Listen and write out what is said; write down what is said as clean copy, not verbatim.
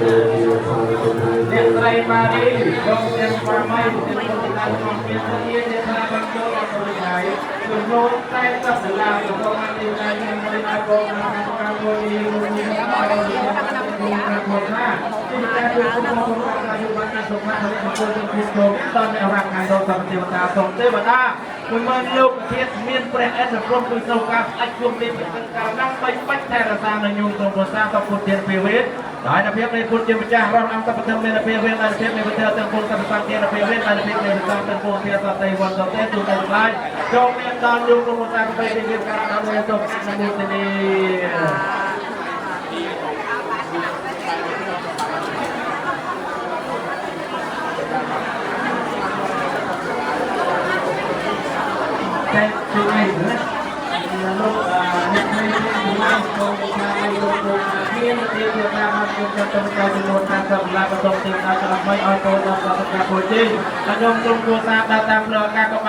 អ្នកស្រីម៉ារីលោកទាំងស្វាមីទាំងពលិកាក្នុងមានធានាថាបានចូលអត់ទៅហើយចំនួនតែ10ដុល្លាររបស់អាទីណាខ្ញុំមិនអាចបងតាមការមួយនេះមកដល់មកណាទីតែគឺខ្ញុំមកការយុវជនសុខភាពរបស់ពលរដ្ឋក្នុងតនរកាយរកសម្បត្តិទេវតាសូមទេវតាមួយមើលលោកធាតុមានព្រះអិទ្ធព្រមគឺក្នុងការស្ដេចជួបនេះពីកាលណាបីបាច់ថែរក្សានៅញោមក្នុងប្រសាទពុទ្ធទានពេលវេទដោយនៅភាពនៃពុទ្ធជាម្ចាស់រស់អង្គបឋមមានពេលវេទដោយភាពនៃវិទ្យាទាំងពុទ្ធសព្វទានពេលវេទដោយភាពនៃវិទ្យាទាំងពុទ្ធភាសាតៃវ៉ាន់សតេទូទៅខ្លាយចូលមានដល់ញោមក្នុងប្រសាទពេលវេទការដល់ទៅក្នុងមុទនីតែជួយណាលោកអ្នកនៅក្នុងឡានចូលមកលោកមានទេវតាមកជួបទៅតាមចំនួនតាមសម្រាប់បន្តទៅដល់ឆ្នាំថ្មីឲ្យកូនដល់សុខភាពពុជិខ្ញុំក្រុមគ្រួសារដើរតាមផ្លូវការក៏បាន